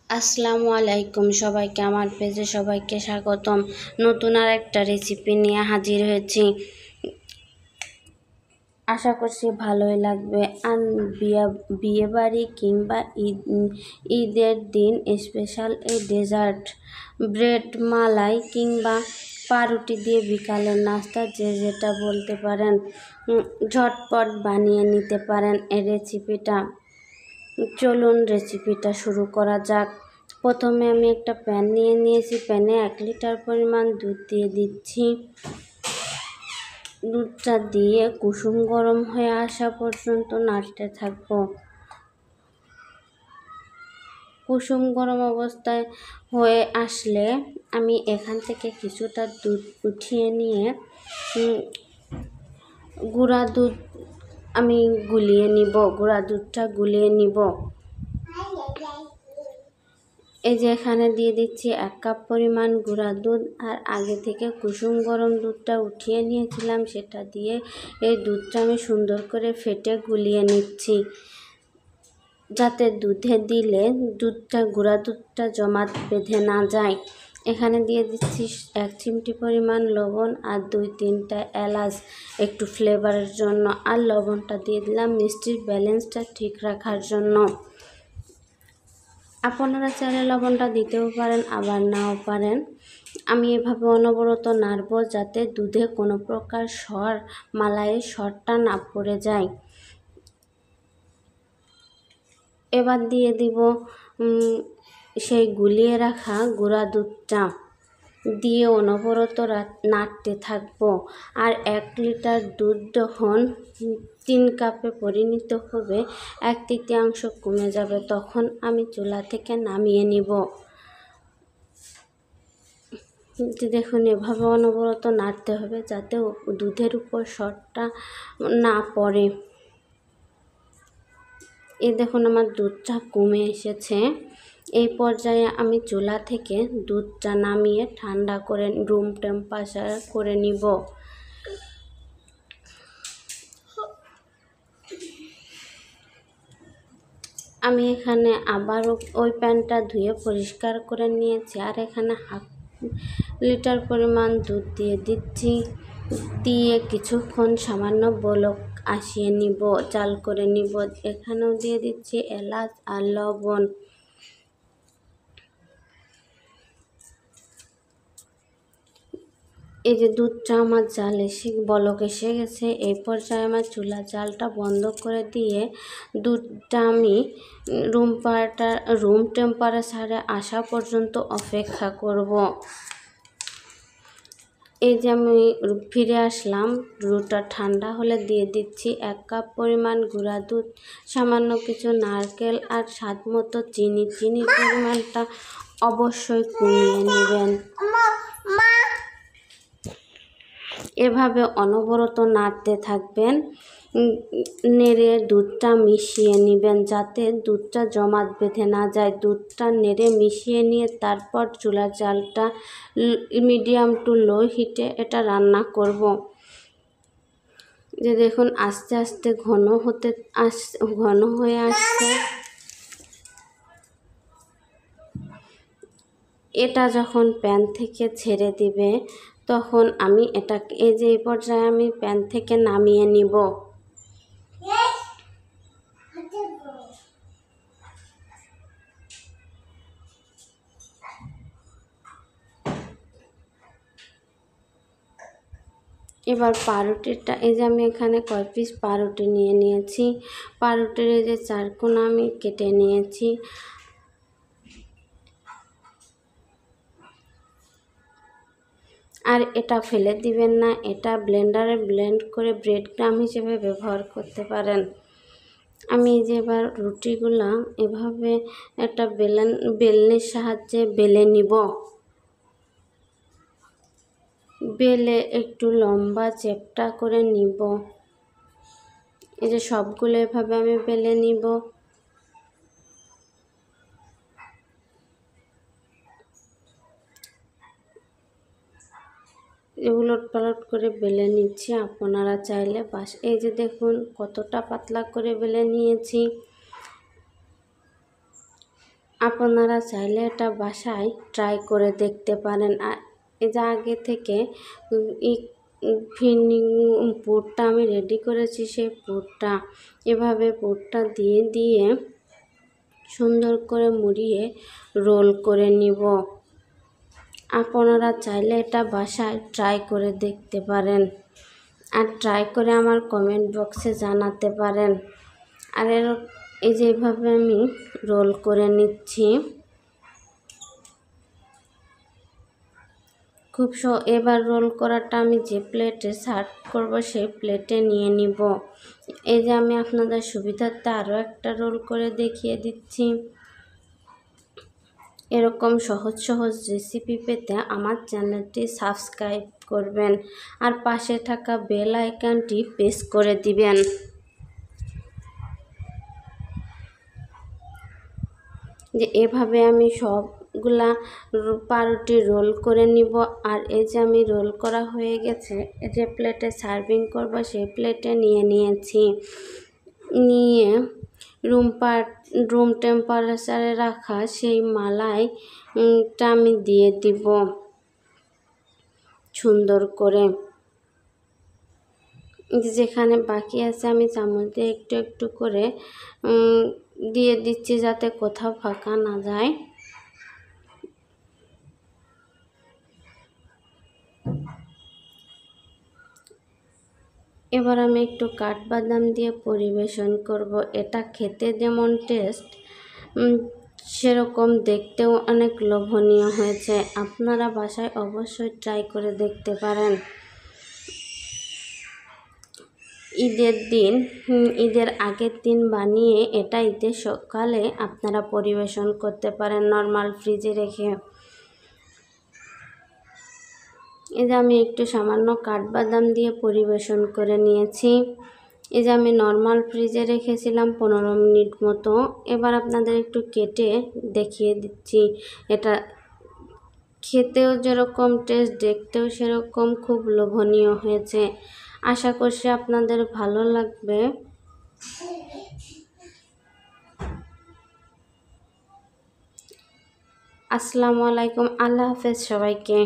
আসসালামু আলাইকুম, সবাইকে আমার পেজে সবাইকে স্বাগতম। নতুন আর একটা রেসিপি নিয়ে হাজির হয়েছি। আশা করছি ভালোই লাগবে। আর বিয়ে বাড়ি কিংবা ঈদের দিন স্পেশাল এই ডেজার্ট, ব্রেড মালাই কিংবা পাউরুটি দিয়ে বিকালের নাস্তা যে যেটা বলতে পারেন, ঝটপট বানিয়ে নিতে পারেন এই রেসিপিটা। চলুন রেসিপিটা শুরু করা যাক। প্রথমে আমি একটা প্যান নিয়ে নিয়েছি। প্যানে 1 লিটার পরিমাণ দুধ দিয়ে দিচ্ছি। দুধটা দিয়ে কুসুম গরম হয়ে আসা পর্যন্ত নাড়তে থাকবো। কুসুম গরম অবস্থায় হয়ে আসলে আমি এখান থেকে কিছুটা দুধ উঠিয়ে নিয়ে গুঁড়া দুধ আমি গুঁড়া দুধটা গুলিয়ে নিব। এই যে এখানে দিয়ে দিচ্ছি 1 কাপ পরিমাণ গুঁড়া দুধ। আর আগে থেকে কুসুম গরম দুধটা উঠিয়ে নিয়েছিলাম, সেটা দিয়ে এই দুধটা আমি সুন্দর করে ফেটে গুলিয়ে নিচ্ছি, যাতে দুধে দিলে গুঁড়া দুধটা জমাট বেঁধে না যায়। এখানে দিয়ে দিচ্ছি 1 চিমটি পরিমাণ লবণ আর 2-3টা এলাচ একটু ফ্লেভারের জন্য। আর লবণটা দিয়ে দিলাম মিষ্টির ব্যালেন্সটা ঠিক রাখার জন্য। আপনারা চাইলে লবণটা দিতেও পারেন, আবার নাও পারেন। আমি এভাবে অনবরত নাড়ব, যাতে দুধে কোনো প্রকার মালাইয়ের সরটা না পড়ে যায়। এবার দিয়ে দিব সেই গুলিয়ে রাখা গুঁড়া দুধটা, দিয়ে অনবরত নাড়তে থাকবো। আর 1 লিটার দুধ যখন 3 কাপে পরিণত হবে, 1/3 কমে যাবে, তখন আমি চুলা থেকে নামিয়ে নিব। দেখুন, এভাবে অনবরত নাড়তে হবে, যাতে দুধের উপর সরটা না পড়ে। এই দেখুন, আমার দুধটা কমে এসেছে। এই পর্যায়ে আমি চুলা থেকে দুধটা নামিয়ে ঠান্ডা করে রুম টেম্পারেচার করে নিব। আমি এখানে আবারও ওই প্যানটা ধুয়ে পরিষ্কার করে নিয়েছি। আর এখানে 1/2 লিটার পরিমাণ দুধ দিয়ে দিচ্ছি। দিয়ে কিছুক্ষণ সামান্য বলক আসিয়ে নিব, জাল করে নিব। এখানেও দিয়ে দিচ্ছি এলাচ আর লবণ। এই যে দুধটা আমার বলক এসে গেছে। এই পর্যায়ে আমার চুলা জালটা বন্ধ করে দিয়ে দুধটা আমি রুম টেম্পারেচারে আসা পর্যন্ত অপেক্ষা করব। এই যে আমি ফিরে আসলাম। দুধটা ঠান্ডা হলে দিয়ে দিচ্ছি 1 কাপ পরিমাণ গুঁড়া দুধ, সামান্য কিছু নারকেল আর স্বাদ মতো চিনি। চিনির পরিমাণটা অবশ্যই কমিয়ে নেবেন। এভাবে অনবরত নাড়তে থাকবেন, নেড়ে দুধটা মিশিয়ে নেবেন, যাতে দুধটা জমাট বেঁধে না যায়। দুধটা নেড়ে মিশিয়ে নিয়ে তারপর চুলার জালটা মিডিয়াম টু লো হিটে এটা রান্না করব। যে দেখুন, আস্তে আস্তে ঘন হয়ে আসছে। এটা যখন প্যান থেকে ছেড়ে দিবে, তখন আমি এই যে এই পর্যায়ে আমি প্যান থেকে নামিয়ে নিব। এবার পাউরুটিটা, এই যে আমি এখানে কয় পিস পাউরুটি নিয়ে নিয়েছি। পাউরুটির এই যে 4 কোনা আমি কেটে নিয়েছি। আর এটা ফেলে দিবেন না, এটা ব্লেন্ডারে ব্লেন্ড করে ব্রেড ক্রাম্ব হিসেবে ব্যবহার করতে পারেন। আমি যে এবার রুটিগুলা এভাবে একটা বেলনির সাহায্যে বেলে নিব। বেলে একটু লম্বা চ্যাপ্টা করে নিব। এই যে সবগুলো এভাবে আমি বেলে নিব। উলট পালট করে বেলে নিচ্ছি। আপনারা চাইলে এই যে দেখুন কতটা পাতলা করে বেলে নিয়েছি। আপনারা চাইলে এটা বাসায় ট্রাই করে দেখতে পারেন। আর এই যে আগে থেকে ফিনিং পুরটা আমি রেডি করেছি, সেই পুরটা এভাবে পুরটা দিয়ে দিয়ে সুন্দর করে মুড়িয়ে রোল করে নিব। আপনারা চাইলে এটা বাসায় ট্রাই করে দেখতে পারেন আর ট্রাই করে আমার কমেন্ট বক্সে জানাতে পারেন। আর এই যে এইভাবে আমি রোল করে নিচ্ছি। এবার রোল করাটা আমি যে প্লেটে সার্ভ করব সেই প্লেটে নিয়ে নিব। এই যে আমি আপনাদের সুবিধার্থে আরও একটা রোল করে দেখিয়ে দিচ্ছি। এরকম সহজ সহজ রেসিপি পেতে আমার চ্যানেলটি সাবস্ক্রাইব করবেন আর পাশে থাকা বেল আইকনটি প্রেস করে দিবেন। যে এভাবে আমি সবগুলা পাউরুটি রোল করে নিব। আর এই যে আমি রোল করা হয়ে গেছে, যে প্লেটে সার্ভিং করব সেই প্লেটে নিয়ে নিয়েছি। নিয়ে রুম টেম্পারেচারে রাখা সেই মালাইটা আমি দিয়ে দিব সুন্দর করে। যেখানে বাকি আছে আমি চামচ দিয়ে একটু একটু করে দিয়ে দিচ্ছি যাতে কোথাও ফাঁকা না যায়। এবার আমি একটু কাঠবাদাম দিয়ে পরিবেশন করব। এটা খেতে যেমন টেস্ট সেরকম দেখতেও অনেক লোভনীয় হয়েছে। আপনারা বাসায় অবশ্যই ট্রাই করে দেখতে পারেন। ঈদের আগের দিন বানিয়ে এটা ঈদের সকালে আপনারা পরিবেশন করতে পারেন নর্মাল ফ্রিজে রেখে। এই যে আমি একটু সামান্য কাঠবাদাম দিয়ে পরিবেশন করে নিয়েছি। এই যে আমি নর্মাল ফ্রিজে রেখেছিলাম 15 মিনিট মতো। এবার আপনাদের একটু কেটে দেখিয়ে দিচ্ছি। এটা খেতেও যেরকম টেস্ট, দেখতেও সেরকম খুব লোভনীয় হয়েছে। আশা করছি আপনাদের ভালো লাগবে। আসসালামু আলাইকুম, আল্লাহ হাফেজ সবাইকে।